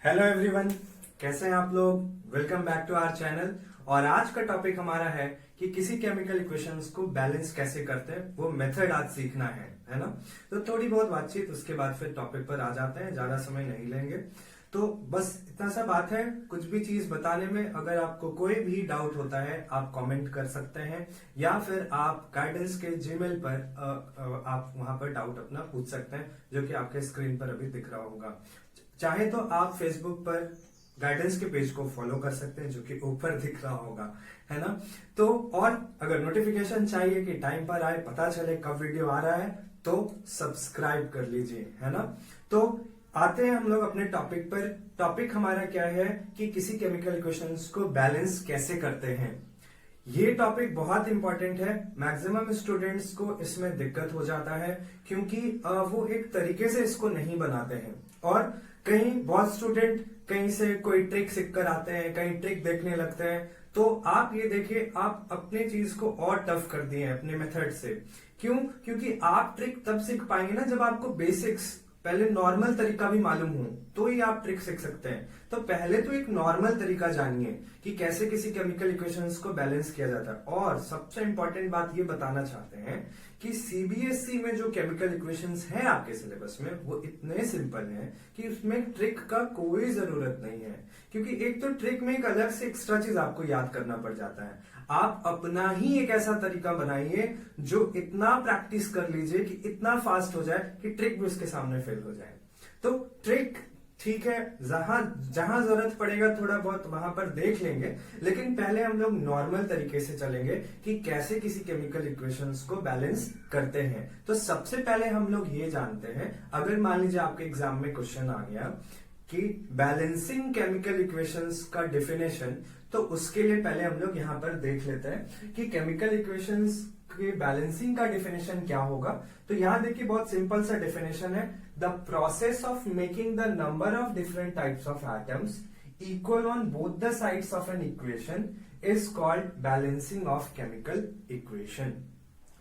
Hello everyone, कैसे हैं आप लोग। Welcome back to our channel. और आज का टॉपिक हमारा है कि किसी केमिकल इक्वेशंस को बैलेंस कैसे करते हैं, वो मेथड आज सीखना है ना। तो थोड़ी बहुत बातचीत, उसके बाद फिर टॉपिक पर आ जाते हैं, ज्यादा समय नहीं लेंगे। तो बस इतना सा बात है, कुछ भी चीज बताने में अगर आपको कोई भी डाउट होता है आप कमेंट कर सकते हैं, या फिर आप गाइडेंस के जीमेल पर आप वहां पर डाउट अपना पूछ सकते हैं, जो कि आपके स्क्रीन पर अभी दिख रहा होगा। चाहे तो आप फेसबुक पर गाइडेंस के पेज को फॉलो कर सकते हैं, जो कि ऊपर दिख रहा होगा, है ना। तो और अगर नोटिफिकेशन चाहिए कि टाइम पर आए, पता चले कब वीडियो आ रहा है, तो सब्सक्राइब कर लीजिए, है ना। तो आते हैं हम लोग अपने टॉपिक पर। टॉपिक हमारा क्या है कि किसी केमिकल इक्वेशंस को बैलेंस कैसे करते हैं। ये टॉपिक बहुत इंपॉर्टेंट है। मैक्सिमम स्टूडेंट्स को इसमें दिक्कत हो जाता है, क्योंकि वो एक तरीके से इसको नहीं बनाते हैं। और कहीं बहुत स्टूडेंट कहीं से कोई ट्रिक सीख कर आते हैं, कहीं ट्रिक देखने लगते हैं। तो आप ये देखिए, आप अपनी चीज को और टफ कर दिए हैं अपने मेथड से। क्यों? क्योंकि आप ट्रिक तब सीख पाएंगे ना जब आपको बेसिक्स, पहले नॉर्मल तरीका भी मालूम हो, तो ही आप ट्रिक सीख सकते हैं। तो पहले तो एक नॉर्मल तरीका जानिए कि कैसे किसी केमिकल इक्वेशंस को बैलेंस किया जाता है। और सबसे इंपॉर्टेंट बात ये बताना चाहते हैं कि सीबीएसई में जो केमिकल इक्वेशंस हैं आपके सिलेबस में, वो इतने सिंपल हैं कि उसमें ट्रिक का कोई जरूरत नहीं है। क्योंकि एक तो ट्रिक में एक अलग से एक्स्ट्रा चीज आपको याद करना पड़ जाता है। आप अपना ही एक ऐसा तरीका बनाइए जो इतना प्रैक्टिस कर लीजिए कि इतना फास्ट हो जाए कि ट्रिक भी उसके सामने फेल हो जाए। तो ट्रिक ठीक है, जहां जहां जरूरत पड़ेगा थोड़ा बहुत वहां पर देख लेंगे, लेकिन पहले हम लोग नॉर्मल तरीके से चलेंगे कि कैसे किसी केमिकल इक्वेशंस को बैलेंस करते हैं। तो सबसे पहले हम लोग ये जानते हैं, अगर मान लीजिए आपके एग्जाम में क्वेश्चन आ गया कि बैलेंसिंग केमिकल इक्वेशंस का डेफिनेशन, तो उसके लिए पहले हम लोग यहां पर देख लेते हैं कि केमिकल इक्वेशंस के बैलेंसिंग का डेफिनेशन क्या होगा। तो यहां देखिए, बहुत सिंपल सा डेफिनेशन है। The process of making the number of different types of atoms equal on both the sides of an equation is called balancing of chemical equation.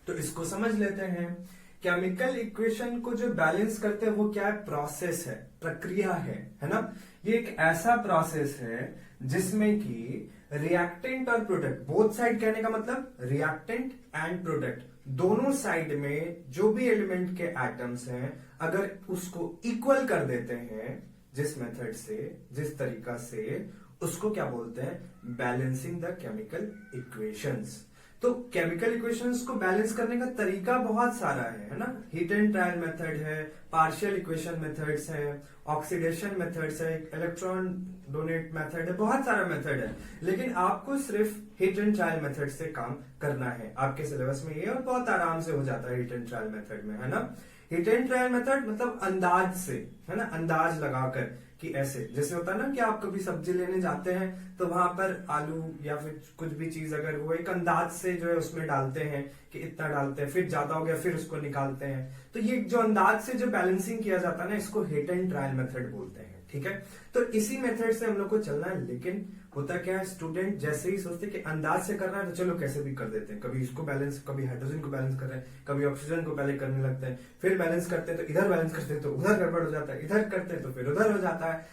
तो इसको समझ लेते हैं। केमिकल इक्वेशन को जो बैलेंस करते हैं वो क्या है? प्रोसेस है, प्रक्रिया है ना। ये एक ऐसा प्रोसेस है जिसमें कि रिएक्टेंट और प्रोडक्ट, बोथ साइड कहने का मतलब रिएक्टेंट एंड प्रोडक्ट, दोनों साइड में जो भी एलिमेंट के एटम्स हैं, अगर उसको इक्वल कर देते हैं जिस मेथड से, जिस तरीका से, उसको क्या बोलते हैं? Balancing the chemical equations. तो केमिकल इक्वेशंस को बैलेंस करने का तरीका बहुत सारा है ना। हीट एंड ट्रायल मेथड है, पार्शियल इक्वेशन मेथड्स है, ऑक्सीडेशन मेथड्स है, इलेक्ट्रॉन डोनेट मेथड है, बहुत सारा मेथड है। लेकिन आपको सिर्फ हीट एंड ट्रायल मेथड से काम करना है। आपके सिलेबस में ये और बहुत आराम से हो जाता है हीट एंड ट्रायल मेथड में, है ना। हीट एंड ट्रायल मेथड मतलब अंदाज से, है ना, अंदाज लगाकर कि ऐसे जैसे होता है ना कि आप कभी सब्जी लेने जाते हैं तो वहां पर आलू या फिर कुछ भी चीज अगर वो एक अंदाज से जो है उसमें डालते हैं कि इतना डालते हैं, फिर ज्यादा हो गया फिर उसको निकालते हैं। तो ये जो अंदाज से जो बैलेंसिंग किया जाता है ना, इसको हीट एंड ट्रायल मेथड बोलते हैं। ठीक है, तो इसी मेथड से हम लोग को चलना है। लेकिन होता क्या है, स्टूडेंट जैसे ही सोचते कि अंदाज से करना है तो चलो कैसे भी कर देते हैं, कभी इसको बैलेंस, कभी हाइड्रोजन को बैलेंस कर रहे हैं, कभी ऑक्सीजन को पहले करने लगते हैं, फिर बैलेंस करते हैं तो इधर बैलेंस करते हैं तो उधर गड़बड़ हो जाता है, इधर करते हैं तो फिर उधर हो जाता है।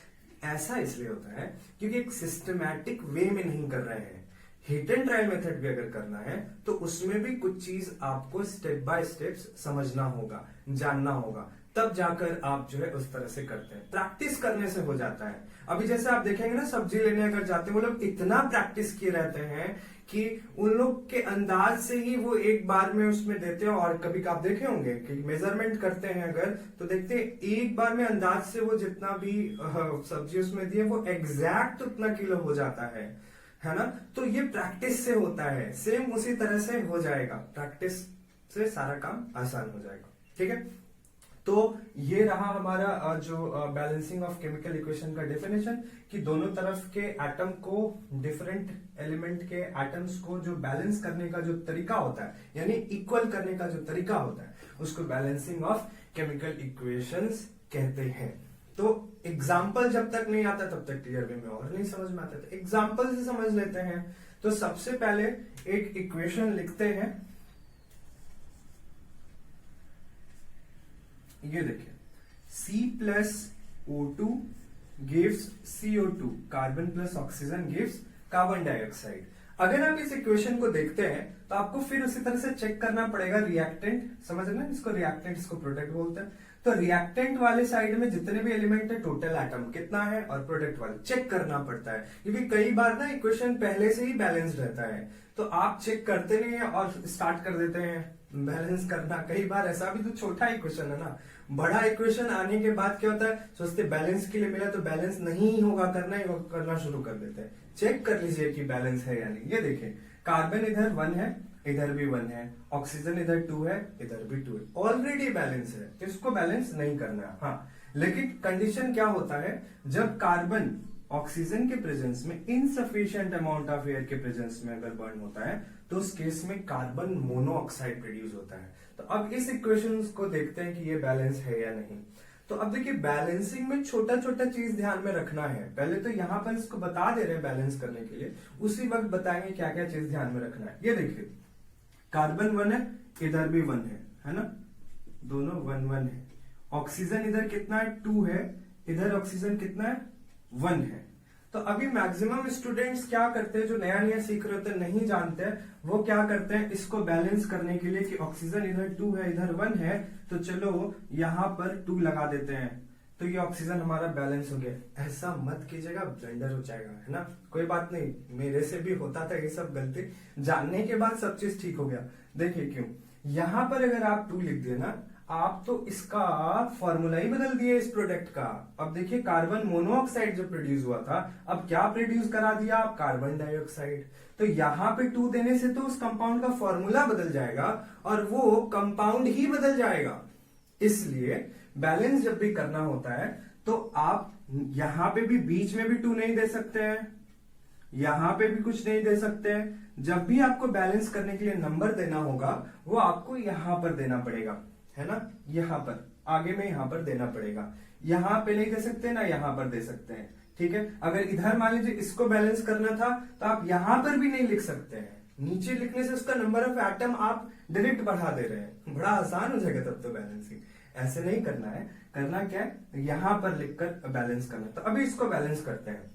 ऐसा इसलिए होता है क्योंकि एक सिस्टमैटिक वे में नहीं कर रहे हैं। हिट एंड ट्रायल मेथड भी अगर करना है तो उसमें भी कुछ चीज आपको स्टेप बाय स्टेप समझना होगा, जानना होगा, तब जाकर आप जो है उस तरह से करते हैं। प्रैक्टिस करने से हो जाता है। अभी जैसे आप देखेंगे ना, सब्जी लेने अगर जाते हैं वो लोग इतना प्रैक्टिस किए रहते हैं कि उन लोग के अंदाज से ही वो एक बार में उसमें देते हैं। और कभी आप देखे होंगे कि मेजरमेंट करते हैं अगर, तो देखते हैं एक बार में अंदाज से वो जितना भी सब्जी उसमें दिए वो एग्जैक्ट उतना किलो हो जाता है ना। तो ये प्रैक्टिस से होता है। सेम उसी तरह से हो जाएगा, प्रैक्टिस से सारा काम आसान हो जाएगा। ठीक है, तो ये रहा हमारा जो बैलेंसिंग ऑफ केमिकल इक्वेशन का डेफिनेशन, कि दोनों तरफ के एटम को, डिफरेंट एलिमेंट के एटम्स को जो बैलेंस करने का जो तरीका होता है, यानी इक्वल करने का जो तरीका होता है, उसको बैलेंसिंग ऑफ केमिकल इक्वेशंस कहते हैं। तो एग्जाम्पल जब तक नहीं आता तब तक क्लियर वे में और नहीं समझ में आता, तो एग्जाम्पल से समझ लेते हैं। तो सबसे पहले एक इक्वेशन लिखते हैं, ये देखिए, C+O2 gives CO2, carbon plus oxygen gives carbon dioxide. अगर आप इस इक्वेशन को देखते हैं तो आपको फिर उसी तरह से चेक करना पड़ेगा रिएक्टेंट, समझ रहे हैं, इसको रिएक्टेंट, इसको प्रोडक्ट बोलते हैं। तो रिएक्टेंट वाले साइड में जितने भी एलिमेंट है टोटल एटम कितना है, और प्रोडक्ट वाले चेक करना पड़ता है, क्योंकि कई बार ना इक्वेशन पहले से ही बैलेंस्ड रहता है, तो आप चेक करते नहीं है और स्टार्ट कर देते हैं बैलेंस करना। कई बार ऐसा भी, तो छोटा इक्वेशन है ना, बड़ा इक्वेशन आने के बाद क्या होता है, सोचते बैलेंस के लिए मिला तो बैलेंस नहीं होगा, करना शुरू कर देते हैं। चेक कर लीजिए कि बैलेंस है या नहीं। ये देखिए, कार्बन इधर 1 है, इधर भी 1 है, ऑक्सीजन इधर 2 है, इधर भी 2 है, ऑलरेडी बैलेंस है, तो इसको बैलेंस नहीं करना है। हाँ, लेकिन कंडीशन क्या होता है, जब कार्बन ऑक्सीजन के प्रेजेंस में इनसफिशिएंट अमाउंट ऑफ एयर के प्रेजेंस में अगर बर्न होता है तो उस केस में कार्बन मोनोऑक्साइड प्रोड्यूस होता है। तो अब इस इक्वेशन को देखते हैं कि ये बैलेंस है या नहीं। तो अब देखिए, बैलेंसिंग में छोटा छोटा चीज ध्यान में रखना है। पहले तो यहाँ पर इसको बता दे रहे हैं बैलेंस करने के लिए, उसी वक्त बताएंगे क्या क्या चीज ध्यान में रखना है। ये देखिए, कार्बन 1 है, इधर भी 1 है ना, दोनों 1 1 है। ऑक्सीजन इधर कितना है, 2 है, इधर ऑक्सीजन कितना है, 1 है। तो अभी मैक्सिमम स्टूडेंट्स क्या करते हैं, जो नया नया सीख रहे होते हैं, नहीं जानते हैं, वो क्या करते हैं, इसको बैलेंस करने के लिए कि ऑक्सीजन इधर 2 है, इधर 1 है, तो चलो यहाँ पर 2 लगा देते हैं, तो ये ऑक्सीजन हमारा बैलेंस हो गया। ऐसा मत कीजिएगा, ब्लेंडर हो जाएगा, है ना। कोई बात नहीं, मेरे से भी होता था ये सब गलती, जानने के बाद सब चीज ठीक हो गया। देखिए क्यों, यहाँ पर अगर आप 2 लिख दिए ना, आप तो इसका फॉर्मूला ही बदल दिए इस प्रोडक्ट का। अब देखिए, कार्बन मोनोऑक्साइड जो प्रोड्यूस हुआ था, अब क्या प्रोड्यूस करा दिया आप, कार्बन डाइऑक्साइड। तो यहाँ पे 2 देने से तो उस कंपाउंड का फॉर्मूला बदल जाएगा और वो कंपाउंड ही बदल जाएगा। इसलिए बैलेंस जब भी करना होता है तो आप यहां पे भी बीच में भी 2 नहीं दे सकते हैं, यहां पे भी कुछ नहीं दे सकते हैं। जब भी आपको बैलेंस करने के लिए नंबर देना होगा, वो आपको यहां पर देना पड़ेगा, है ना, यहां पर आगे में यहां पर देना पड़ेगा। यहां पे नहीं दे सकते ना, यहां पर दे सकते हैं, ठीक है। अगर इधर मान लीजिए इसको बैलेंस करना था तो आप यहां पर भी नहीं लिख सकते हैं, नीचे लिखने से उसका नंबर ऑफ एटम आप डायरेक्ट बढ़ा दे रहे हैं, बड़ा आसान हो जाएगा तब तो बैलेंसिंग। ऐसे नहीं करना है, करना क्या है, यहां पर लिखकर बैलेंस करना। तो अभी इसको बैलेंस करते हैं।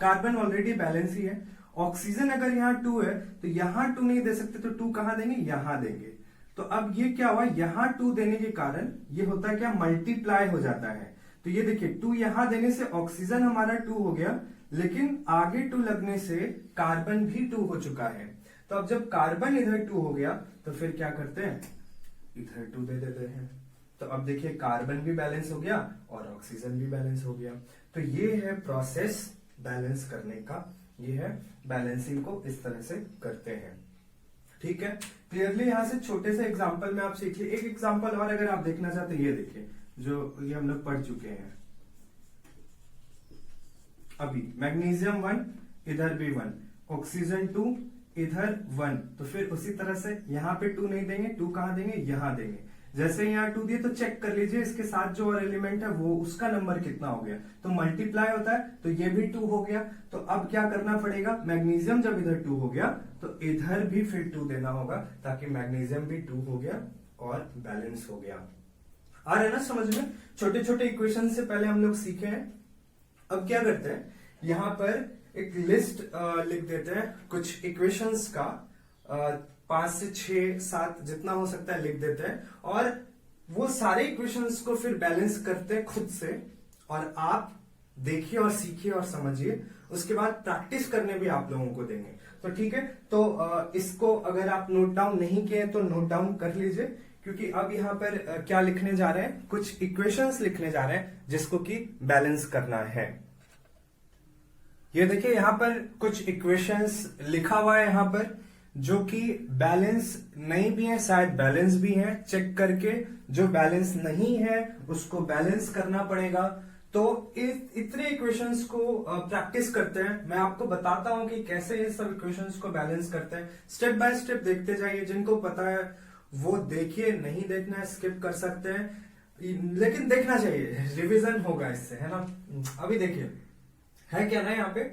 कार्बन ऑलरेडी बैलेंस ही है, ऑक्सीजन अगर यहाँ 2 है तो यहाँ 2 नहीं दे सकते, तो 2 कहां देंगे, यहां देंगे। तो अब ये क्या हुआ, यहाँ 2 देने के कारण ये होता है क्या, मल्टीप्लाई हो जाता है। तो ये देखिए, 2 यहां देने से ऑक्सीजन हमारा 2 हो गया, लेकिन आगे 2 लगने से कार्बन भी 2 हो चुका है। तो अब जब कार्बन इधर 2 हो गया तो फिर क्या करते हैं, इधर 2 दे देते हैं। तो अब देखिए, कार्बन भी बैलेंस हो गया और ऑक्सीजन भी बैलेंस हो गया। तो ये है प्रोसेस बैलेंस करने का, ये है बैलेंसिंग को इस तरह से करते हैं, ठीक है। क्लियरली यहां से छोटे से एग्जांपल में आप सीखिए। एक एग्जांपल और अगर आप देखना चाहते हैं, ये देखिए, जो ये हम लोग पढ़ चुके हैं अभी, मैग्नीशियम 1, इधर भी 1, ऑक्सीजन 2, इधर 1। तो फिर उसी तरह से यहाँ पे 2 नहीं देंगे, 2 कहां देंगे, यहां देंगे। जैसे यहाँ 2 दिए तो चेक कर लीजिए इसके साथ जो और एलिमेंट है वो उसका नंबर कितना हो गया, तो मल्टीप्लाई होता है, तो ये भी 2 हो गया। तो अब क्या करना पड़ेगा, मैग्नीशियम जब इधर 2 हो गया तो इधर भी फिर 2 देना होगा, ताकि मैग्नीशियम भी 2 हो गया और बैलेंस हो गया। आ रहा है ना समझ में, छोटे छोटे इक्वेशन से पहले हम लोग सीखे हैं। अब क्या करते हैं, यहाँ पर एक लिस्ट लिख देते हैं कुछ इक्वेशंस का, 5 से 6 7 जितना हो सकता है लिख देते हैं, और वो सारे इक्वेशंस को फिर बैलेंस करते हैं खुद से, और आप देखिए और सीखिए और समझिए। उसके बाद प्रैक्टिस करने भी आप लोगों को देंगे, तो ठीक है। तो इसको अगर आप नोट डाउन नहीं किए तो नोट डाउन कर लीजिए, क्योंकि अब यहाँ पर क्या लिखने जा रहे हैं, कुछ इक्वेशंस लिखने जा रहे हैं जिसको कि बैलेंस करना है। ये देखिए, यहाँ पर कुछ इक्वेशंस लिखा हुआ है यहाँ पर, जो कि बैलेंस नहीं भी है, शायद बैलेंस भी है। चेक करके जो बैलेंस नहीं है उसको बैलेंस करना पड़ेगा। तो इतने इक्वेशंस को प्रैक्टिस करते हैं। मैं आपको बताता हूं कि कैसे ये सब इक्वेशंस को बैलेंस करते हैं, स्टेप बाय स्टेप देखते जाइए। जिनको पता है वो देखिए, नहीं देखना है स्किप कर सकते हैं, लेकिन देखना चाहिए, रिवीजन होगा इससे, है ना। अभी देखिए, है क्या ना, यहाँ पे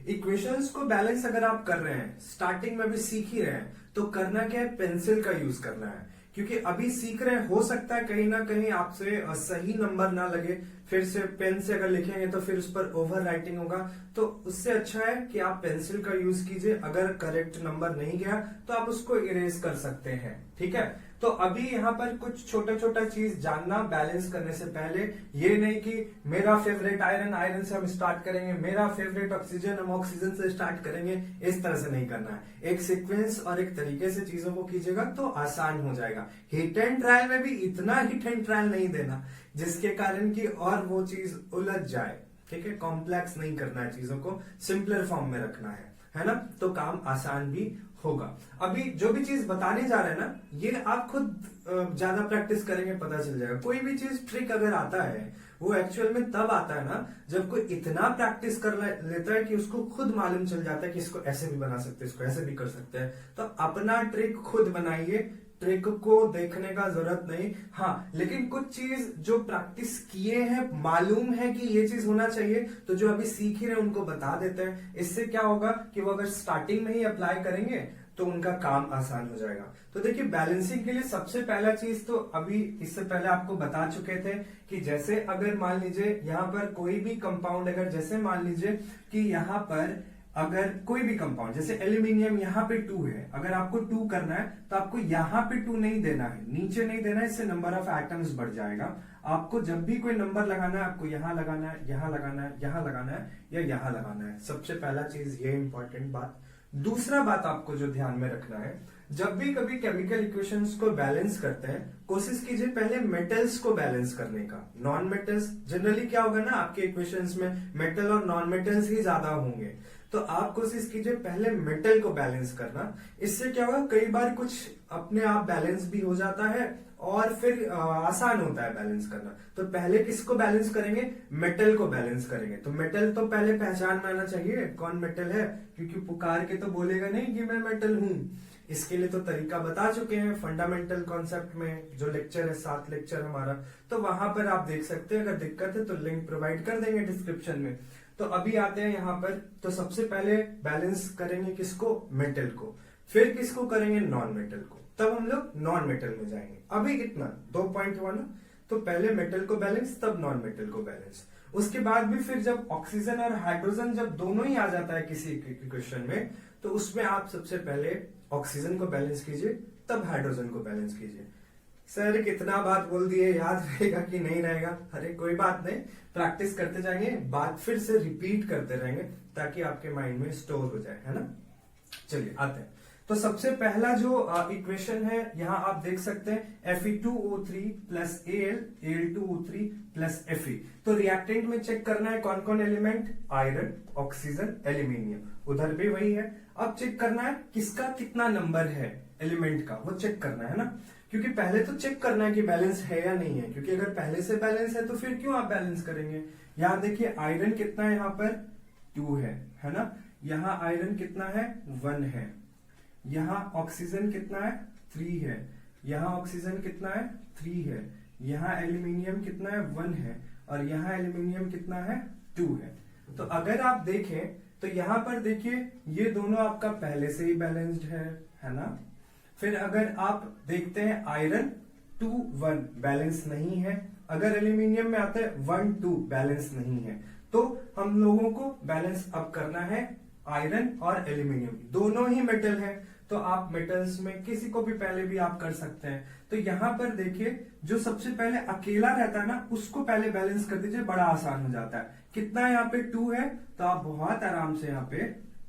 इक्वेशंस को बैलेंस अगर आप कर रहे हैं, स्टार्टिंग में भी सीख ही रहे हैं, तो करना क्या है, पेंसिल का यूज करना है। क्योंकि अभी सीख रहे हैं, हो सकता है कहीं ना कहीं आपसे सही नंबर ना लगे, फिर से पेन से अगर लिखेंगे तो फिर उस पर ओवर राइटिंग होगा। तो उससे अच्छा है कि आप पेंसिल का यूज कीजिए, अगर करेक्ट नंबर नहीं गया तो आप उसको इरेज कर सकते हैं, ठीक है। तो अभी यहाँ पर कुछ छोटा छोटा चीज जानना बैलेंस करने से पहले, ये नहीं कि मेरा फेवरेट आयरन, आयरन से हम स्टार्ट करेंगे, मेरा फेवरेट ऑक्सीजन, हम ऑक्सीजन से स्टार्ट करेंगे, इस तरह से नहीं करना है। एक सीक्वेंस और एक तरीके से चीजों को कीजिएगा तो आसान हो जाएगा। हिट एंड ट्रायल में भी इतना हिट एंड ट्रायल नहीं देना जिसके कारण की और वो चीज उलझ जाए, ठीक है। कॉम्प्लेक्स नहीं करना है, चीजों को सिंपलर फॉर्म में रखना है ना, तो काम आसान भी होगा। अभी जो भी चीज बताने जा रहे हैं ना, ये आप खुद ज्यादा प्रैक्टिस करेंगे पता चल जाएगा। कोई भी चीज ट्रिक अगर आता है वो एक्चुअल में तब आता है ना जब कोई इतना प्रैक्टिस कर लेता है कि उसको खुद मालूम चल जाता है कि इसको ऐसे भी बना सकते हैं, इसको ऐसे भी कर सकते हैं। तो अपना ट्रिक खुद बनाइए, ट्रिक को देखने का जरूरत नहीं। हाँ, लेकिन कुछ चीज जो प्रैक्टिस किए हैं, मालूम है कि ये चीज होना चाहिए, तो जो अभी सीख ही रहे उनको बता देते हैं। इससे क्या होगा कि वो अगर स्टार्टिंग में ही अप्लाई करेंगे तो उनका काम आसान हो जाएगा। तो देखिए, बैलेंसिंग के लिए सबसे पहला चीज तो अभी इससे पहले आपको बता चुके थे कि जैसे अगर मान लीजिए यहाँ पर कोई भी कंपाउंड, अगर जैसे मान लीजिए कि यहाँ पर अगर कोई भी कंपाउंड जैसे एल्यूमिनियम यहाँ पे 2 है, अगर आपको 2 करना है तो आपको यहाँ पे 2 नहीं देना है, नीचे नहीं देना है, इससे नंबर ऑफ एटम्स बढ़ जाएगा। आपको जब भी कोई नंबर लगाना है, आपको यहाँ लगाना है, यहाँ लगाना है, यहाँ लगाना है या यहाँ लगाना है। सबसे पहला चीज ये इंपॉर्टेंट बात। दूसरा बात आपको जो ध्यान में रखना है, जब भी कभी केमिकल इक्वेशंस को बैलेंस करते हैं, कोशिश कीजिए पहले मेटल्स को बैलेंस करने का। नॉन मेटल्स जनरली क्या होगा ना, आपके इक्वेशंस में मेटल और नॉन मेटल्स ही ज्यादा होंगे, तो आप कोशिश कीजिए पहले मेटल को बैलेंस करना। इससे क्या होगा, कई बार कुछ अपने आप बैलेंस भी हो जाता है और फिर आसान होता है बैलेंस करना। तो पहले किसको बैलेंस करेंगे, मेटल को बैलेंस करेंगे। तो मेटल तो पहले पहचान में आना चाहिए कौन मेटल है, क्योंकि पुकार के तो बोलेगा नहीं कि मैं मेटल हूं। इसके लिए तो तरीका बता चुके हैं फंडामेंटल कॉन्सेप्ट में, जो लेक्चर है 7 लेक्चर हमारा, तो वहां पर आप देख सकते हैं। अगर दिक्कत है तो लिंक प्रोवाइड कर देंगे डिस्क्रिप्शन में। तो अभी आते हैं यहाँ पर, तो सबसे पहले बैलेंस करेंगे किसको, मेटल को, फिर किसको करेंगे, नॉन मेटल को, तब हम लोग नॉन मेटल में जाएंगे। अभी कितना 2 पॉइंट हुआ ना, तो पहले मेटल को बैलेंस तब नॉन मेटल को बैलेंस। उसके बाद भी फिर जब ऑक्सीजन और हाइड्रोजन जब दोनों ही आ जाता है किसी इक्वेशन में, तो उसमें आप सबसे पहले ऑक्सीजन को बैलेंस कीजिए तब हाइड्रोजन को बैलेंस कीजिए। सर कितना बात बोल दिए, याद रहेगा कि नहीं रहेगा? अरे कोई बात नहीं, प्रैक्टिस करते जाएंगे, बात फिर से रिपीट करते रहेंगे ताकि आपके माइंड में स्टोर हो जाए, है ना। चलिए आते हैं। तो सबसे पहला जो इक्वेशन है यहाँ आप देख सकते हैं Fe2O3 plus Al2O3 plus Fe। तो रिएक्टेंट में चेक करना है कौन कौन एलिमेंट, आयरन, ऑक्सीजन, एल्यूमिनियम, उधर भी वही है। अब चेक करना है किसका कितना नंबर है एलिमेंट का, वो चेक करना है ना, क्योंकि पहले तो चेक करना है कि बैलेंस है या नहीं है, क्योंकि अगर पहले से बैलेंस है तो फिर क्यों आप बैलेंस करेंगे। यहाँ देखिए आयरन कितना है, यहाँ पर 2 है ना। यहाँ आयरन कितना है, 1 है। यहाँ ऑक्सीजन कितना है, 3 है। यहाँ ऑक्सीजन कितना है, 3 है। यहाँ एल्यूमिनियम कितना है, 1 है। और यहाँ एल्यूमिनियम कितना है, 2 है। तो अगर आप देखें तो यहाँ पर देखिए ये दोनों आपका पहले से ही बैलेंस्ड है ना। फिर अगर आप देखते हैं आयरन 2 1 बैलेंस नहीं है, अगर एल्यूमिनियम में आता है 1 2 बैलेंस नहीं है, तो हम लोगों को बैलेंस अब करना है आयरन और एल्यूमिनियम, दोनों ही मेटल है। तो आप मेटल्स में किसी को भी पहले भी आप कर सकते हैं। तो यहाँ पर देखिए जो सबसे पहले अकेला रहता है ना, उसको पहले बैलेंस कर दीजिए, बड़ा आसान हो जाता है। कितना यहाँ पे 2 है, तो आप बहुत आराम से यहाँ पे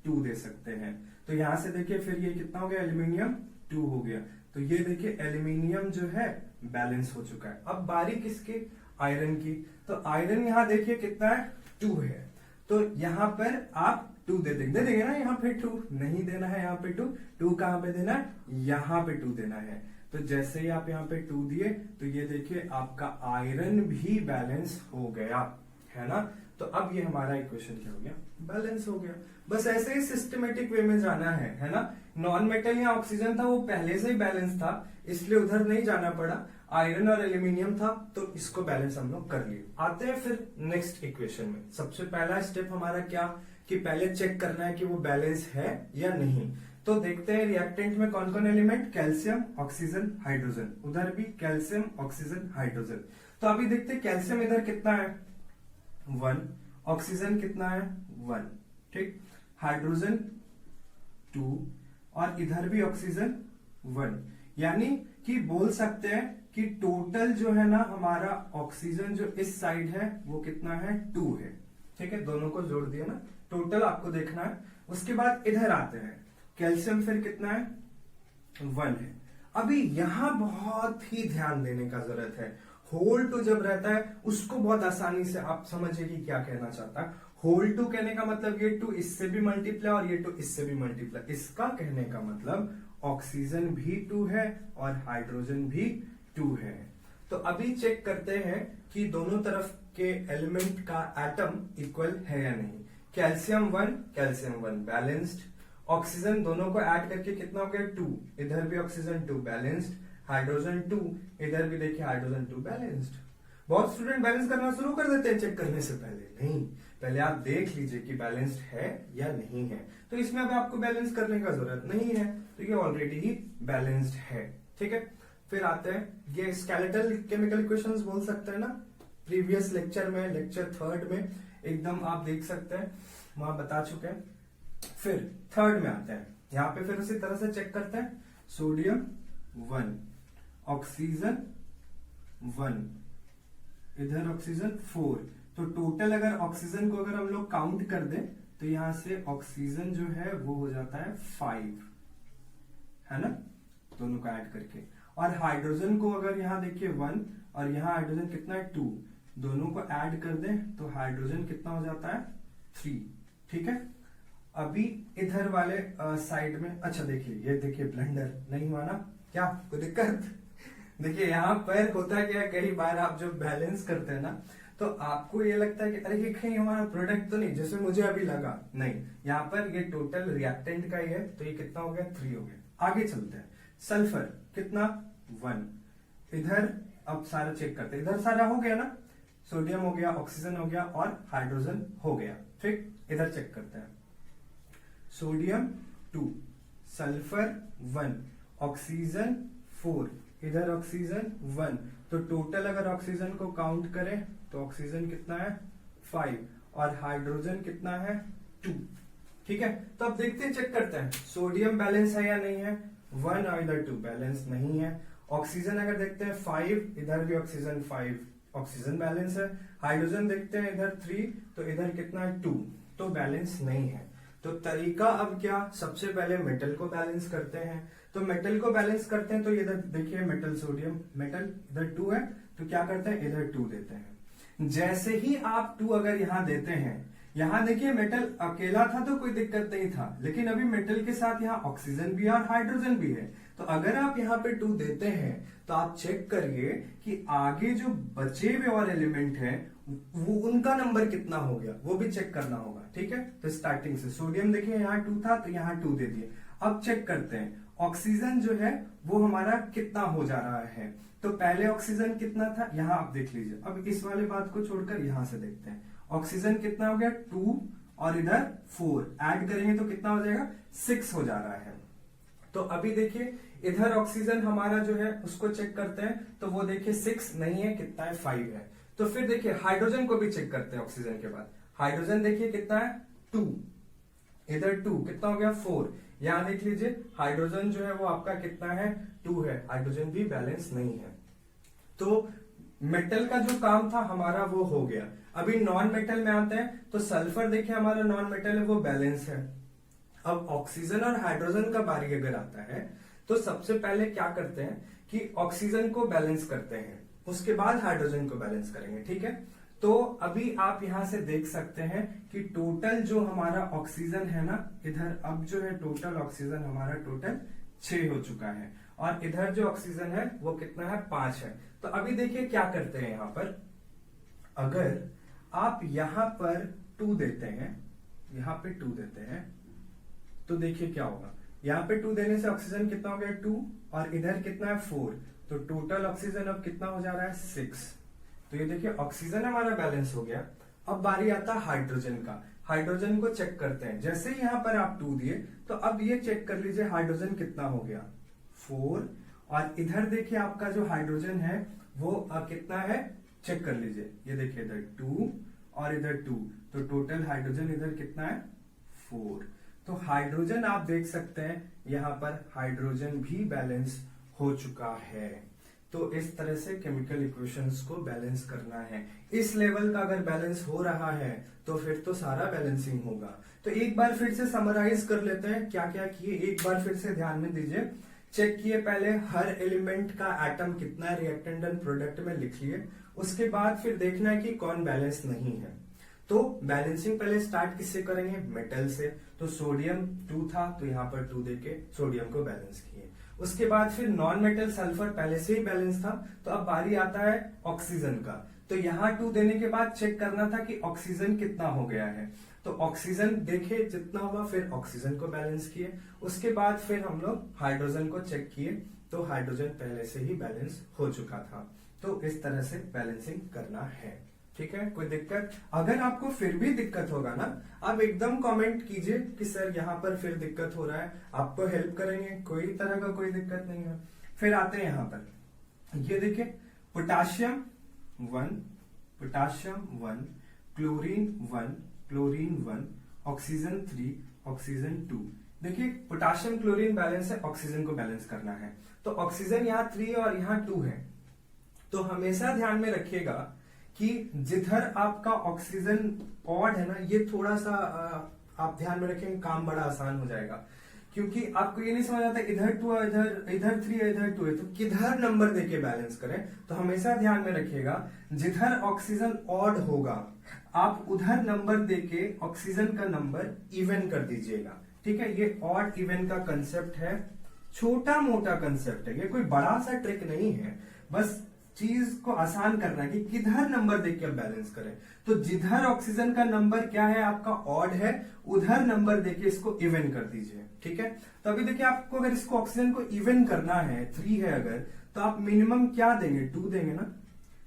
2 दे सकते हैं। तो यहाँ से देखिए फिर ये कितना हो गया, एल्यूमिनियम 2 हो गया। तो ये देखिए एल्यूमिनियम जो है बैलेंस हो चुका है। अब बारी किसकी, आयरन की। तो आयरन यहाँ देखिए कितना है, 2 है। तो यहाँ पर आप 2 दे देंगे ना, यहाँ पे 2 नहीं देना है, यहाँ पे 2 कहाँ पे देना है, यहाँ पे 2 देना है। तो जैसे ही आप यहाँ पे 2 दिए तो ये देखिए आपका आयरन भी बैलेंस हो गया, है ना। तो अब ये हमारा इक्वेशन क्या हो गया, बैलेंस हो गया। बस ऐसे ही सिस्टमेटिक वे में जाना है ना। नॉन मेटल या ऑक्सीजन था वो पहले से ही बैलेंस था, इसलिए उधर नहीं जाना पड़ा। आयरन और एल्यूमिनियम था तो इसको बैलेंस हम लोग कर लिए। आते हैं फिर नेक्स्ट इक्वेशन में। सबसे पहला स्टेप हमारा क्या, कि पहले चेक करना है कि वो बैलेंस है या नहीं। तो तो देखते हैं रिएक्टेंट में कौन कौन एलिमेंट, कैल्शियम, ऑक्सीजन, हाइड्रोजन, उधर भी कैल्शियम, ऑक्सीजन, हाइड्रोजन। तो अभी देखते हैं कैल्शियम इधर कितना है 1, ऑक्सीजन कितना है 1, ठीक, हाइड्रोजन 2 और इधर भी ऑक्सीजन 1। यानी कि बोल सकते हैं कि टोटल जो है ना हमारा ऑक्सीजन जो इस साइड है वो कितना है 2 है, ठीक है, दोनों को जोड़ दिया ना, टोटल आपको देखना है। उसके बाद इधर आते हैं, कैल्शियम फिर कितना है 1 है। अभी यहां बहुत ही ध्यान देने का जरूरत है। होल टू जब रहता है उसको बहुत आसानी से आप समझिए कि क्या कहना चाहता है। होल टू कहने का मतलब ये 2 इससे भी मल्टीप्लाई और ये 2 इससे भी मल्टीप्लाई, इसका कहने का मतलब ऑक्सीजन भी 2 है और हाइड्रोजन भी 2 है। तो अभी चेक करते हैं कि दोनों तरफ के एलिमेंट का एटम इक्वल है या नहीं। कैल्शियम 1 बैलेंस्ड, ऑक्सीजन दोनों को ऐड करके कितना हो गया 2, इधर भी ऑक्सीजन 2 बैलेंस्ड, हाइड्रोजन 2, इधर भी देखिए हाइड्रोजन 2 बैलेंस्ड। बहुत स्टूडेंट बैलेंस करना शुरू कर देते हैं चेक करने से पहले, नहीं, पहले आप देख लीजिए कि बैलेंस्ड है या नहीं है। तो इसमें अब आपको बैलेंस करने का जरूरत नहीं है, तो ये ऑलरेडी ही बैलेंस्ड है, ठीक है। फिर आते हैं ये स्केलेटल केमिकल इक्वेशंस बोल सकते हैं ना, प्रीवियस लेक्चर में, लेक्चर 3 में एकदम आप देख सकते हैं, वहां बता चुके हैं। फिर 3 में आते हैं, यहां पे फिर उसी तरह से चेक करते हैं, सोडियम 1, ऑक्सीजन 1, इधर ऑक्सीजन 4। तो टोटल अगर ऑक्सीजन को अगर हम लोग काउंट कर दें तो यहां से ऑक्सीजन जो है वो हो जाता है 5, है ना, दोनों को ऐड करके। और हाइड्रोजन को अगर यहां देखिए 1 और यहां हाइड्रोजन कितना है 2, दोनों को ऐड कर दें तो हाइड्रोजन कितना हो जाता है 3, ठीक है। अभी इधर वाले साइड में, अच्छा देखिए, ये देखिए ब्लेंडर नहीं हुआ ना, क्या कोई दिक्कत? देखिए यहाँ पर होता क्या है, कई बार आप जब बैलेंस करते हैं ना तो आपको ये लगता है कि अरे ये कहीं हमारा प्रोडक्ट तो नहीं, जैसे मुझे अभी लगा, नहीं, यहाँ पर ये टोटल रिएक्टेंट का ही है, तो ये कितना हो गया 3 हो गया। आगे चलते हैं, सल्फर कितना 1, इधर अब सारा चेक करते हैं, इधर सारा हो गया ना, सोडियम हो गया, ऑक्सीजन हो गया और हाइड्रोजन हो गया, ठीक। इधर चेक करते हैं, सोडियम 2, सल्फर 1, ऑक्सीजन 4, इधर ऑक्सीजन 1। तो टोटल अगर ऑक्सीजन को काउंट करें तो ऑक्सीजन कितना है 5 और हाइड्रोजन कितना है 2, ठीक है। तो अब देखते हैं, चेक करते हैं, सोडियम बैलेंस है या नहीं है, 1 और इधर 2 बैलेंस नहीं है। ऑक्सीजन अगर देखते हैं 5, इधर भी ऑक्सीजन 5, ऑक्सीजन बैलेंस है। हाइड्रोजन देखते हैं इधर 3, तो इधर कितना है 2, तो बैलेंस नहीं है। तो तरीका अब क्या, सबसे पहले मेटल को बैलेंस करते हैं। तो मेटल को बैलेंस करते हैं तो इधर देखिए मेटल, सोडियम, मेटल इधर 2 है, तो क्या करते हैं इधर 2 देते हैं। जैसे ही आप 2 अगर यहां देते हैं, यहां देखिए मेटल अकेला था तो कोई दिक्कत नहीं था, लेकिन अभी मेटल के साथ यहाँ ऑक्सीजन भी है और हाइड्रोजन भी है। तो अगर आप यहाँ पे 2 देते हैं तो आप चेक करिए कि आगे जो बचे हुए और एलिमेंट हैं वो उनका नंबर कितना हो गया, वो भी चेक करना होगा, ठीक है। तो स्टार्टिंग से सोडियम देखिए यहाँ 2 था तो यहाँ 2 दे दिए। अब चेक करते हैं ऑक्सीजन जो है वो हमारा कितना हो जा रहा है। तो पहले ऑक्सीजन कितना था, यहाँ आप देख लीजिए। अब इस वाले बात को छोड़कर यहां से देखते हैं, ऑक्सीजन कितना हो गया 2 और इधर 4, ऐड करेंगे तो कितना हो जाएगा 6 हो जा रहा है। तो अभी देखिए इधर ऑक्सीजन हमारा जो है उसको चेक करते हैं, तो वो देखिए 6 नहीं है, कितना है 5 है। तो फिर देखिए हाइड्रोजन को भी चेक करते हैं, ऑक्सीजन के बाद हाइड्रोजन देखिए कितना है 2, इधर 2 कितना हो गया 4। यहां देख लीजिए हाइड्रोजन जो है वो आपका कितना है 2 है, हाइड्रोजन भी बैलेंस नहीं है। तो मेटल का जो काम था हमारा वो हो गया। अभी नॉन मेटल में आते हैं, तो सल्फर देखिए हमारा नॉन मेटल है, वो बैलेंस है। अब ऑक्सीजन और हाइड्रोजन का बारी अगर आता है तो सबसे पहले क्या करते हैं कि ऑक्सीजन को बैलेंस करते हैं, उसके बाद हाइड्रोजन को बैलेंस करेंगे, ठीक है। तो अभी आप यहां से देख सकते हैं कि टोटल जो हमारा ऑक्सीजन है ना, इधर अब जो है टोटल ऑक्सीजन हमारा टोटल 6 हो चुका है और इधर जो ऑक्सीजन है वो कितना है 5 है। तो अभी देखिए क्या करते हैं, यहां पर अगर आप यहां पर 2 देते हैं, यहां पे 2 देते हैं तो देखिए क्या होगा, यहां पे 2 देने से ऑक्सीजन कितना हो गया 2 और इधर कितना है 4, तो टोटल ऑक्सीजन अब कितना हो जा रहा है 6। तो ये देखिए ऑक्सीजन हमारा बैलेंस हो गया। अब बारी आता है हाइड्रोजन का। हाइड्रोजन को चेक करते हैं। जैसे ही यहाँ पर आप 2 दिए तो अब ये चेक कर लीजिए हाइड्रोजन कितना हो गया 4, और इधर देखिए आपका जो हाइड्रोजन है वो कितना है चेक कर लीजिए। ये देखिए इधर 2 और इधर 2, तो टोटल हाइड्रोजन इधर कितना है 4। तो हाइड्रोजन आप देख सकते हैं यहाँ पर हाइड्रोजन भी बैलेंस हो चुका है। तो इस तरह से केमिकल इक्वेशंस को बैलेंस करना है। इस लेवल का अगर बैलेंस हो रहा है तो फिर तो सारा बैलेंसिंग होगा। तो एक बार फिर से समराइज कर लेते हैं क्या क्या किए, एक बार फिर से ध्यान में दीजिए। चेक किए पहले हर एलिमेंट का एटम कितना है रिएक्टेंट एंड प्रोडक्ट में लिख लिए। उसके बाद फिर देखना है कि कौन बैलेंस नहीं है। तो बैलेंसिंग पहले स्टार्ट किससे करेंगे, मेटल से। तो सोडियम 2 था तो यहाँ पर 2 देके सोडियम को बैलेंस किए। उसके बाद फिर नॉन मेटल सल्फर पहले से ही बैलेंस था, तो अब बारी आता है ऑक्सीजन का। तो यहाँ 2 देने के बाद चेक करना था कि ऑक्सीजन कितना हो गया है। तो ऑक्सीजन देखे जितना हुआ, फिर ऑक्सीजन को बैलेंस किए। उसके बाद फिर हम लोग हाइड्रोजन को चेक किए, तो हाइड्रोजन पहले से ही बैलेंस हो चुका था। तो इस तरह से बैलेंसिंग करना है। ठीक है, कोई दिक्कत? अगर आपको फिर भी दिक्कत होगा ना, आप एकदम कमेंट कीजिए कि सर यहाँ पर फिर दिक्कत हो रहा है, आपको हेल्प करेंगे, कोई तरह का कोई दिक्कत नहीं है। फिर आते हैं यहाँ पर, ये देखिए पोटाशियम 1, क्लोरीन 1, ऑक्सीजन 3, ऑक्सीजन 2। देखिए पोटाशियम क्लोरीन बैलेंस है, ऑक्सीजन को बैलेंस करना है। तो ऑक्सीजन यहाँ 3 और यहाँ 2 है। तो हमेशा ध्यान में रखिएगा कि जिधर आपका ऑक्सीजन ऑड है ना, ये थोड़ा सा आप ध्यान में रखेंगे, काम बड़ा आसान हो जाएगा। क्योंकि आपको ये नहीं समझ आता इधर 2 है, इधर 3 है, इधर 2 है, तो किधर नंबर देके बैलेंस करें। तो हमेशा ध्यान में रखिएगा जिधर ऑक्सीजन ऑड होगा आप उधर नंबर देके ऑक्सीजन का नंबर इवन कर दीजिएगा। ठीक है, ये ऑड इवन का कंसेप्ट है, छोटा मोटा कंसेप्ट है, ये कोई बड़ा सा ट्रिक नहीं है। बस चीज को आसान करना है कि किधर नंबर देके आप बैलेंस करें। तो जिधर ऑक्सीजन का नंबर क्या है आपका ऑड है, उधर नंबर देके इसको इवन कर दीजिए। ठीक है, तो अभी देखिए आपको अगर इसको ऑक्सीजन को इवन करना है, 3 है अगर, तो आप मिनिमम क्या देंगे, 2 देंगे ना।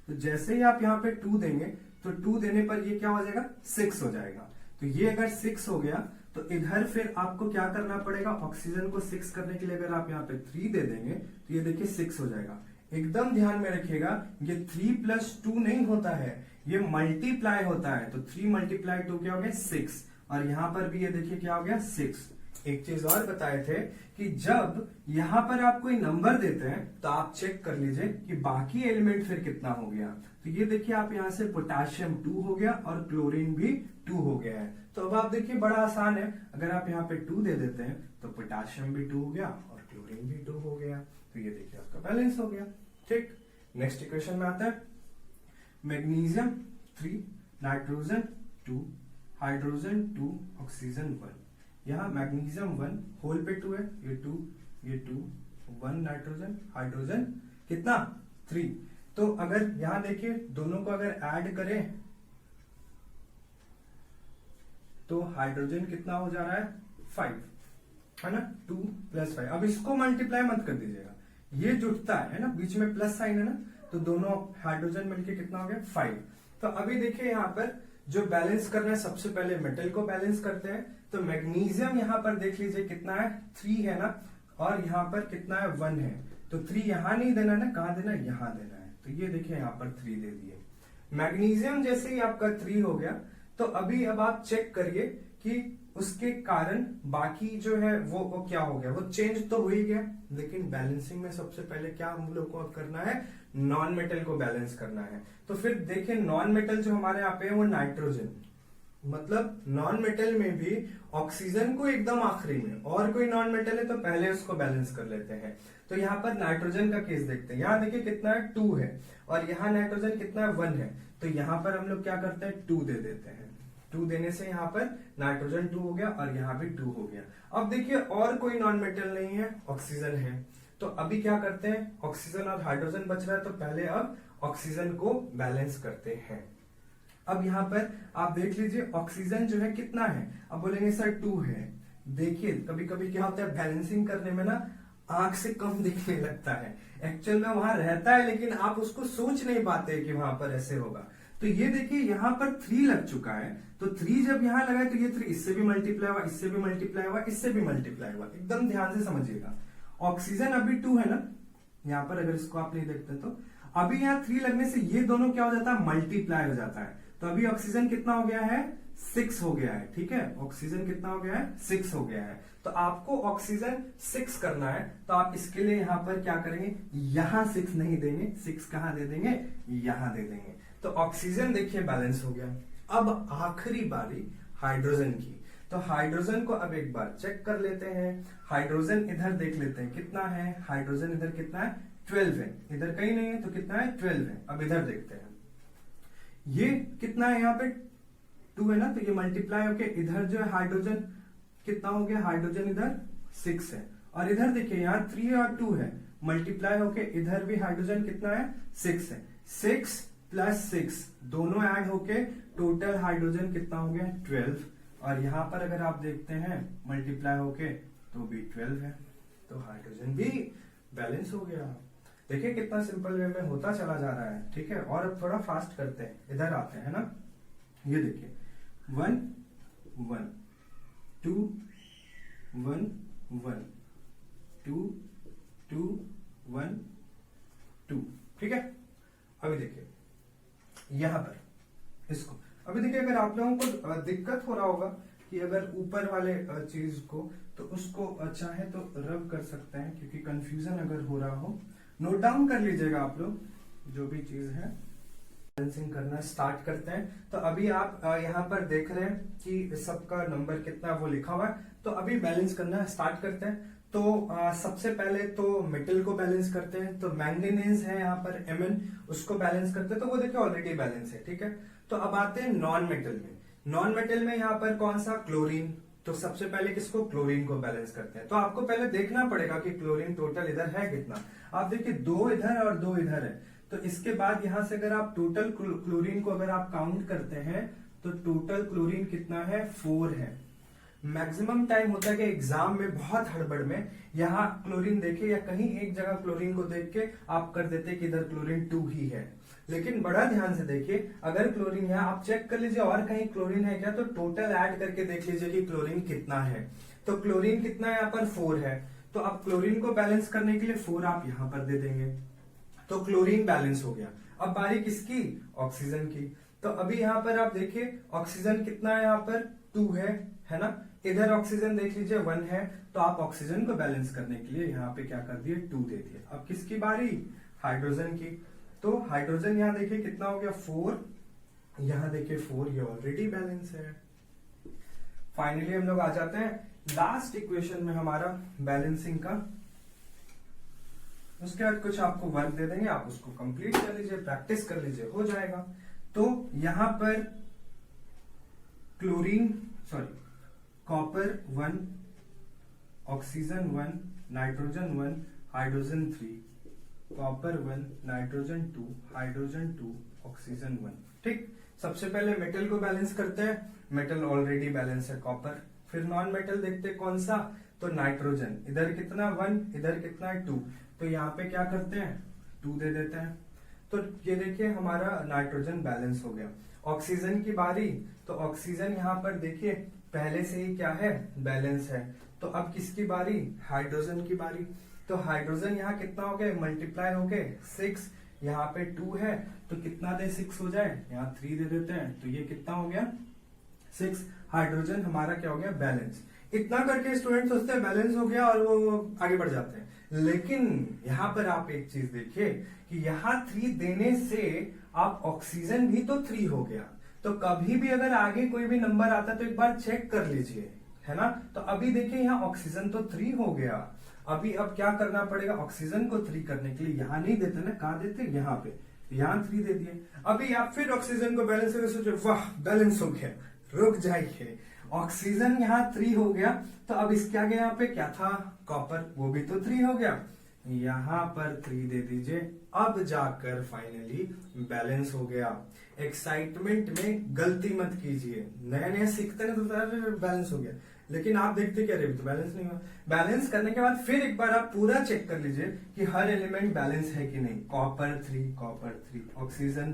तो जैसे ही आप यहाँ पे 2 देंगे तो 2 देने पर ये क्या हो जाएगा 6 हो जाएगा। तो ये अगर 6 हो गया तो इधर फिर आपको क्या करना पड़ेगा, ऑक्सीजन को 6 करने के लिए अगर आप यहाँ पे 3 दे देंगे तो ये देखिए 6 हो जाएगा। एकदम ध्यान में रखिएगा ये 3 + 2 नहीं होता है, ये मल्टीप्लाई होता है। तो 3 × 2 क्या हो गया 6, और यहां पर भी ये देखिए क्या हो गया 6। एक चीज और बताए थे कि जब यहां पर आप कोई नंबर देते हैं तो आप चेक कर लीजिए कि बाकी एलिमेंट फिर कितना हो गया। तो ये देखिए आप यहां से पोटाशियम 2 हो गया और क्लोरीन भी 2 हो गया है। तो अब आप देखिए बड़ा आसान है, अगर आप यहाँ पे 2 दे देते हैं तो पोटाशियम भी 2 हो गया और क्लोरीन भी 2 हो गया। तो ये देखिए आपका बैलेंस हो गया। ठीक, नेक्स्ट इक्वेशन में आता है मैग्नीशियम 3, नाइट्रोजन 2, हाइड्रोजन 2, ऑक्सीजन 1। यहाँ मैग्नीशियम 1 होल पे 2 है, ये 2, ये 2, 1 नाइट्रोजन, हाइड्रोजन कितना 3। तो अगर यहां देखिए दोनों को अगर ऐड करें तो हाइड्रोजन कितना हो जा रहा है 5, है ना, 2 + 5। अब इसको मल्टीप्लाई मत कर दीजिएगा, ये जुटता है ना, बीच में प्लस साइन है ना, तो दोनों हाइड्रोजन मिलके कितना हो गया 5। तो अभी देखिए यहाँ पर जो बैलेंस करना है, सबसे पहले मेटल को बैलेंस करते हैं। तो मैग्नीशियम यहाँ पर देख लीजिए कितना है 3 है ना, और यहाँ पर कितना है 1 है। तो 3 यहां नहीं देना ना, कहां देना है, यहां देना है। तो ये देखिए यहाँ पर 3 दे दिए। मैग्नीशियम जैसे ही आपका 3 हो गया तो अभी अब आप चेक करिए कि उसके कारण बाकी जो है वो क्या हो गया, वो चेंज तो हो ही गया। लेकिन बैलेंसिंग में सबसे पहले क्या हम लोग को करना है, नॉन मेटल को बैलेंस करना है। तो फिर देखिए नॉन मेटल जो हमारे यहाँ पे है वो नाइट्रोजन, मतलब नॉन मेटल में भी ऑक्सीजन को एकदम आखिरी में, और कोई नॉन मेटल है तो पहले उसको बैलेंस कर लेते हैं। तो यहाँ पर नाइट्रोजन का केस देखते हैं। यहाँ देखिए कितना है 2 है, और यहाँ नाइट्रोजन कितना है 1 है। तो यहाँ पर हम लोग क्या करते हैं 2 दे देते हैं। 2 देने से यहाँ पर नाइट्रोजन 2 हो गया और यहाँ भी 2 हो गया। अब देखिए और कोई नॉन मेटल नहीं है, ऑक्सीजन है। तो अभी क्या करते हैं, ऑक्सीजन और हाइड्रोजन बच रहा है, तो पहले अब ऑक्सीजन को बैलेंस करते हैं। अब यहाँ पर आप देख लीजिए ऑक्सीजन जो है कितना है, अब बोलेंगे सर 2 है। देखिए कभी कभी क्या होता है बैलेंसिंग करने में ना आंख से कम दिखने लगता है, एक्चुअल में वहां रहता है लेकिन आप उसको सोच नहीं पाते कि वहां पर ऐसे होगा। तो ये देखिए यहाँ पर 3 लग चुका है, तो 3 जब यहाँ लगा है तो ये 3 इससे भी मल्टीप्लाई हुआ, इससे भी मल्टीप्लाई हुआ, इससे भी मल्टीप्लाई हुआ। एकदम ध्यान से समझिएगा। ऑक्सीजन अभी 2 है ना, यहाँ पर अगर इसको आप नहीं देखते तो अभी यहाँ 3 लगने से ये दोनों क्या हो जाता है, मल्टीप्लाई हो जाता है। तो अभी ऑक्सीजन कितना हो गया है, 6 हो गया है। ठीक है, ऑक्सीजन कितना हो गया है, 6 हो गया है। तो आपको ऑक्सीजन 6 करना है, तो आप इसके लिए यहां पर क्या करेंगे, यहां 6 नहीं देंगे, 6 कहां दे देंगे, यहां दे देंगे। तो ऑक्सीजन देखिए बैलेंस हो गया। अब आखिरी बारी हाइड्रोजन की, तो हाइड्रोजन को अब एक बार चेक कर लेते हैं। हाइड्रोजन इधर देख लेते हैं कितना है, हाइड्रोजन इधर कितना है, 12 है, इधर कहीं नहीं है तो कितना है, 12 है। अब इधर देखते हैं ये कितना है, यहाँ पे 2 है ना, तो ये मल्टीप्लाई होके इधर जो है हाइड्रोजन कितना हो गया, हाइड्रोजन इधर 6 है, और इधर देखिए यहाँ 3 और 2 है, मल्टीप्लाई होके इधर भी हाइड्रोजन कितना है, 6 है। 6 प्लस 6 दोनों ऐड होके टोटल हाइड्रोजन कितना हो गया, 12। और यहाँ पर अगर आप देखते हैं मल्टीप्लाई होके तो भी 12 है, तो हाइड्रोजन भी बैलेंस हो गया। देखिए कितना सिंपल वे में होता चला जा रहा है। ठीक है, और अब थोड़ा फास्ट करते हैं, इधर आते हैं ना, ये देखिए 1 1 2 1 1 2 2 1 2। ठीक है, अभी देखिए यहां पर इसको, अभी देखिए अगर आप लोगों को दिक्कत हो रहा होगा कि अगर ऊपर वाले चीज को, तो उसको चाहे तो रब कर सकते हैं, क्योंकि कंफ्यूजन अगर हो रहा हो नोट डाउन कर लीजिएगा आप लोग जो भी चीज है। बैलेंसिंग करना स्टार्ट करते हैं। तो अभी आप यहाँ पर देख रहे हैं कि सबका नंबर कितना वो लिखा हुआ है, तो अभी बैलेंस करना स्टार्ट करते हैं। तो सबसे पहले तो मेटल को बैलेंस करते हैं, तो मैंगनीज है यहाँ पर Mn, उसको बैलेंस करते हैं, तो वो देखिए ऑलरेडी बैलेंस है। ठीक है, तो अब आते हैं नॉन मेटल में। नॉन मेटल में यहाँ पर कौन सा, क्लोरीन, तो सबसे पहले किसको, क्लोरीन को बैलेंस करते हैं। तो आपको पहले देखना पड़ेगा कि क्लोरीन टोटल इधर है कितना। आप देखिए 2 इधर और 2 इधर है, तो इसके बाद यहां से अगर आप टोटल क्लोरीन को अगर आप काउंट करते हैं तो टोटल क्लोरीन कितना है, 4 है। मैक्सिमम टाइम होता है कि एग्जाम में बहुत हड़बड़ में यहाँ क्लोरीन देखे या कहीं एक जगह क्लोरीन को देख के आप कर देते कि इधर क्लोरीन 2 ही है, लेकिन बड़ा ध्यान से देखिए, अगर क्लोरीन है आप चेक कर लीजिए और कहीं क्लोरीन है क्या, तो टोटल ऐड करके देख लीजिए कि क्लोरीन कितना है। तो क्लोरीन कितना है यहाँ पर, 4 है, तो अब क्लोरीन को बैलेंस करने के लिए 4 आप यहाँ पर दे देंगे, तो क्लोरीन बैलेंस हो गया। अब बारी किसकी, ऑक्सीजन की। तो अभी यहाँ पर आप देखिए ऑक्सीजन कितना है, यहाँ पर 2 है ना, इधर ऑक्सीजन देख लीजिए 1 है, तो आप ऑक्सीजन को बैलेंस करने के लिए यहाँ पे क्या कर दिए, 2 दे दिए। अब किसकी बारी, हाइड्रोजन की। तो हाइड्रोजन यहाँ देखिए कितना हो गया, 4, यहाँ देखिए 4, ये ऑलरेडी बैलेंस है। फाइनली हम लोग आ जाते हैं लास्ट इक्वेशन में हमारा बैलेंसिंग का। उसके बाद कुछ आपको वर्क दे देंगे, आप उसको कंप्लीट कर लीजिए, प्रैक्टिस कर लीजिए, हो जाएगा। तो यहां पर chlorine copper 1, oxygen 1, nitrogen 1, hydrogen 3, copper 1, nitrogen 2, hydrogen 2, oxygen 1। ठीक, सबसे पहले मेटल को बैलेंस करते हैं। मेटल ऑलरेडी बैलेंस है, कॉपर। फिर नॉन मेटल देखते हैं कौन सा, तो नाइट्रोजन, इधर कितना 1, इधर कितना है 2, तो यहाँ पे क्या करते हैं, 2 दे देते हैं। तो ये देखिए हमारा नाइट्रोजन बैलेंस हो गया। ऑक्सीजन की बारी, तो ऑक्सीजन यहाँ पर देखिए पहले से ही क्या है, बैलेंस है। तो अब किसकी बारी, हाइड्रोजन की बारी। तो हाइड्रोजन यहाँ कितना हो गया, मल्टीप्लाई हो गए 6, यहाँ पे 2 है, तो कितना दे 6 हो जाए, यहाँ 3 दे देते हैं, तो ये कितना हो गया 6। हाइड्रोजन हमारा क्या हो गया, बैलेंस। इतना करके स्टूडेंट सोचते हैं बैलेंस हो गया और वो आगे बढ़ जाते हैं, लेकिन यहाँ पर आप एक चीज देखिए कि यहाँ 3 देने से आप ऑक्सीजन भी तो 3 हो गया। तो कभी भी अगर आगे कोई भी नंबर आता है तो एक बार चेक कर लीजिए, है ना। तो अभी देखिए यहाँ ऑक्सीजन तो 3 हो गया। अभी अब क्या करना पड़ेगा, ऑक्सीजन को 3 करने के लिए यहाँ नहीं देते ना, कहाँ देते, यहाँ पे, यहाँ 3 दे दिए। अभी आप फिर ऑक्सीजन को बैलेंस करके सोचो, वाह बैलेंस हो गया, रुक जाइए, ऑक्सीजन यहाँ 3 हो गया, तो अब इसके आगे यहाँ पे क्या था, कॉपर, वो भी तो 3 हो गया, यहाँ पर 3 दे दीजिए। अब जाकर फाइनली बैलेंस हो गया। एक्साइटमेंट में गलती मत कीजिए, नया नया सीखते ना तो बैलेंस हो गया। लेकिन आप देखते कि अरे अभी तो बैलेंस नहीं हुआ। बैलेंस करने के बाद फिर एक बार आप पूरा चेक कर लीजिए कि हर एलिमेंट बैलेंस है कि नहीं। कॉपर 3, ऑक्सीजन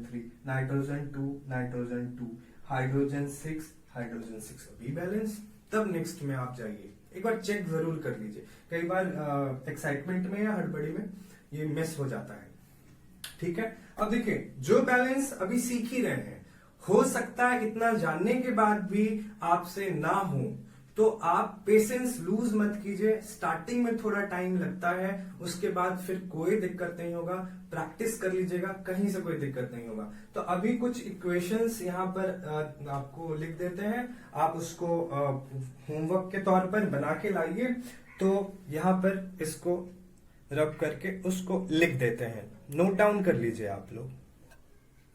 3, नाइट्रोजन 2, हाइड्रोजन 6 अभी बैलेंस। तब नेक्स्ट में आप जाइए, एक बार चेक जरूर कर लीजिए। कई बार एक्साइटमेंट में या हड़बड़ी में ये मिस हो जाता है। ठीक है, अब देखिए जो बैलेंस अभी सीख ही रहे हैं, हो सकता है इतना जानने के बाद भी आपसे ना हो, तो आप पेशेंस लूज मत कीजिए। स्टार्टिंग में थोड़ा टाइम लगता है, उसके बाद फिर कोई दिक्कत नहीं होगा। प्रैक्टिस कर लीजिएगा, कहीं से कोई दिक्कत नहीं होगा। तो अभी कुछ इक्वेशंस यहाँ पर आपको लिख देते हैं, आप उसको होमवर्क के तौर पर बना के लाइए। तो यहाँ पर इसको रब करके उसको लिख देते हैं, नोट डाउन कर लीजिए आप लोग।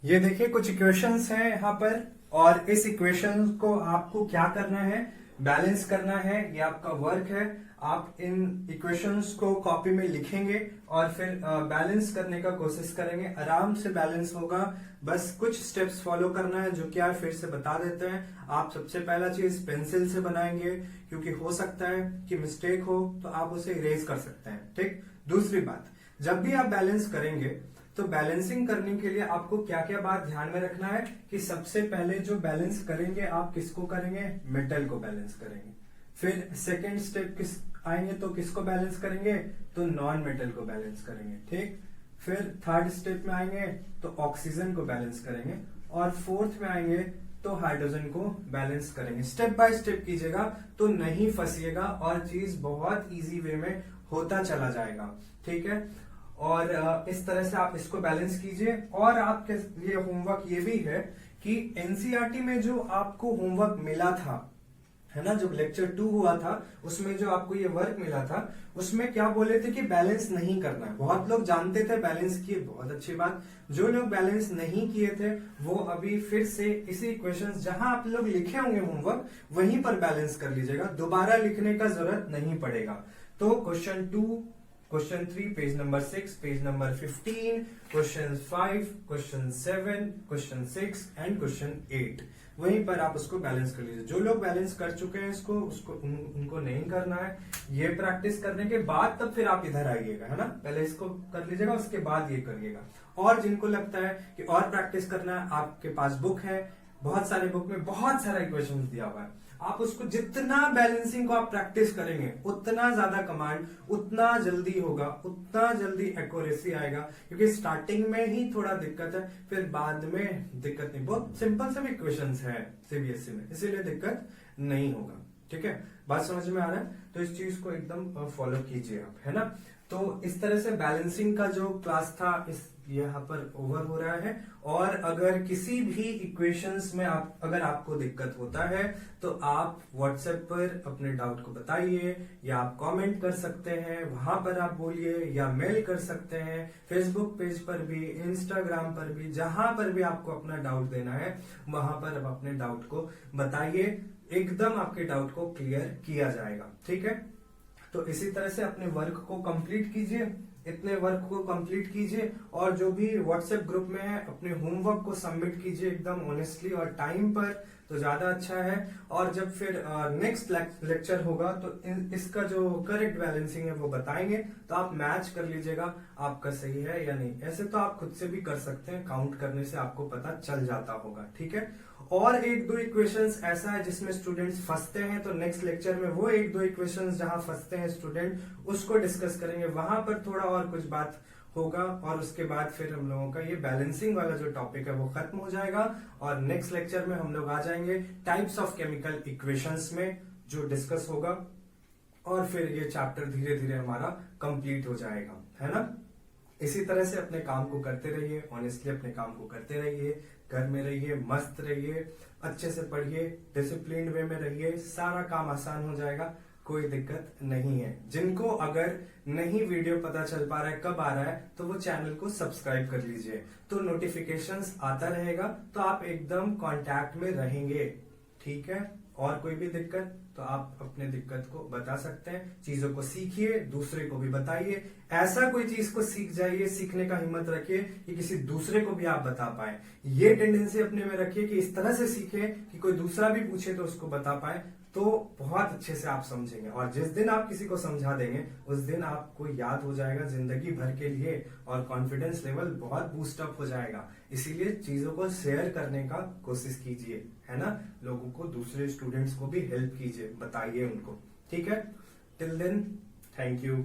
ये देखिए कुछ इक्वेशंस हैं यहाँ पर, और इस इक्वेशन को आपको क्या करना है, बैलेंस करना है। ये आपका वर्क है। आप इन इक्वेशंस को कॉपी में लिखेंगे और फिर बैलेंस करने का कोशिश करेंगे। आराम से बैलेंस होगा, बस कुछ स्टेप्स फॉलो करना है, जो क्या फिर से बता देते हैं। आप सबसे पहला चीज पेंसिल से बनाएंगे, क्योंकि हो सकता है कि मिस्टेक हो तो आप उसे इरेज कर सकते हैं। ठीक। दूसरी बात, जब भी आप बैलेंस करेंगे तो बैलेंसिंग करने के लिए आपको क्या क्या बात ध्यान में रखना है कि सबसे पहले जो बैलेंस करेंगे आप किसको करेंगे, मेटल को बैलेंस करेंगे। फिर सेकेंड स्टेप किस आएंगे तो किसको बैलेंस करेंगे, तो नॉन मेटल को बैलेंस करेंगे। ठीक। फिर थर्ड स्टेप में आएंगे तो ऑक्सीजन को बैलेंस करेंगे, और फोर्थ में आएंगे तो हाइड्रोजन को बैलेंस करेंगे। स्टेप बाय स्टेप कीजिएगा तो नहीं फंसिएगा, और चीज बहुत इजी वे में होता चला जाएगा। ठीक है, और इस तरह से आप इसको बैलेंस कीजिए। और आपके लिए होमवर्क ये भी है कि एनसीईआरटी में जो आपको होमवर्क मिला था, है ना, जो लेक्चर 2 हुआ था उसमें जो आपको ये वर्क मिला था, उसमें क्या बोले थे कि बैलेंस नहीं करना है। बहुत लोग जानते थे, बैलेंस किए, बहुत अच्छी बात। जो लोग बैलेंस नहीं किए थे वो अभी फिर से इसी क्वेश्चंस जहां आप लोग लिखे होंगे होमवर्क, वहीं पर बैलेंस कर लीजिएगा। दोबारा लिखने का जरूरत नहीं पड़ेगा। तो question 2, question 3, page number 6, page number 15, question 5, question 7, question 6 and question 8, वहीं पर आप उसको बैलेंस कर लीजिए। जो लोग बैलेंस कर चुके हैं इसको, उनको नहीं करना है। ये प्रैक्टिस करने के बाद तब फिर आप इधर आइएगा, है ना। पहले इसको कर लीजिएगा, उसके बाद ये करिएगा। और जिनको लगता है कि और प्रैक्टिस करना है, आपके पास बुक है, बहुत सारे बुक में बहुत सारा इक्वेशन दिया हुआ है। आप उसको जितना बैलेंसिंग को आप प्रैक्टिस करेंगे, उतना ज्यादा कमांड, उतना जल्दी होगा, उतना जल्दी एक्यूरेसी आएगा। क्योंकि स्टार्टिंग में ही थोड़ा दिक्कत है, फिर बाद में दिक्कत नहीं। बहुत सिंपल सब इक्वेशंस है सीबीएसई में, इसीलिए दिक्कत नहीं होगा। ठीक है, बात समझ में आ रहा है? तो इस चीज को एकदम फॉलो कीजिए आप, है ना। तो इस तरह से बैलेंसिंग का जो क्लास था इस यहाँ पर ओवर हो रहा है। और अगर किसी भी इक्वेशंस में अगर आपको दिक्कत होता है तो आप व्हाट्सएप पर अपने डाउट को बताइए, या आप कमेंट कर सकते हैं, वहां पर आप बोलिए, या मेल कर सकते हैं, फेसबुक पेज पर भी, इंस्टाग्राम पर भी, जहां पर भी आपको अपना डाउट देना है वहां पर आप अपने डाउट को बताइए। एकदम आपके डाउट को क्लियर किया जाएगा। ठीक है, तो इसी तरह से अपने वर्क को कंप्लीट कीजिए, इतने वर्क को कंप्लीट कीजिए, और जो भी व्हाट्सएप ग्रुप में है अपने होमवर्क को सबमिट कीजिए एकदम ऑनेस्टली और टाइम पर, तो ज्यादा अच्छा है। और जब फिर नेक्स्ट लेक्चर होगा तो इसका जो करेक्ट बैलेंसिंग है वो बताएंगे, तो आप मैच कर लीजिएगा आपका सही है या नहीं। ऐसे तो आप खुद से भी कर सकते हैं, काउंट करने से आपको पता चल जाता होगा। ठीक है, और 1-2 इक्वेशंस ऐसा है जिसमें स्टूडेंट्स फंसते हैं, तो नेक्स्ट लेक्चर में वो 1-2 इक्वेशंस जहां फंसते हैं स्टूडेंट, उसको डिस्कस करेंगे। वहां पर थोड़ा और कुछ बात होगा, और उसके बाद फिर हम लोगों का ये बैलेंसिंग वाला जो टॉपिक है वो खत्म हो जाएगा। और नेक्स्ट लेक्चर में हम लोग आ जाएंगे टाइप्स ऑफ केमिकल इक्वेशंस में, जो डिस्कस होगा, और फिर ये चैप्टर धीरे धीरे हमारा कंप्लीट हो जाएगा, है ना। इसी तरह से अपने काम को करते रहिए, ऑनेस्टली अपने काम को करते रहिए, घर में रहिए, मस्त रहिए, अच्छे से पढ़िए, डिसिप्लिन वे में रहिए, सारा काम आसान हो जाएगा, कोई दिक्कत नहीं है। जिनको अगर नहीं वीडियो पता चल पा रहा है कब आ रहा है, तो वो चैनल को सब्सक्राइब कर लीजिए, तो नोटिफिकेशंस आता रहेगा, तो आप एकदम कांटेक्ट में रहेंगे। ठीक है, और कोई भी दिक्कत तो आप अपने दिक्कत को बता सकते हैं। चीजों को सीखिए, दूसरे को भी बताइए। ऐसा कोई चीज को सीख जाइए, सीखने का हिम्मत रखिए कि किसी दूसरे को भी आप बता पाए। ये टेंडेंसी अपने में रखिए कि इस तरह से सीखे कि कोई दूसरा भी पूछे तो उसको बता पाए, तो बहुत अच्छे से आप समझेंगे। और जिस दिन आप किसी को समझा देंगे उस दिन आपको याद हो जाएगा जिंदगी भर के लिए, और कॉन्फिडेंस लेवल बहुत बूस्ट अप हो जाएगा। इसीलिए चीजों को शेयर करने का कोशिश कीजिए, है ना। लोगों को, दूसरे स्टूडेंट्स को भी हेल्प कीजिए, बताइए उनको। ठीक है, टिल देन, थैंक यू।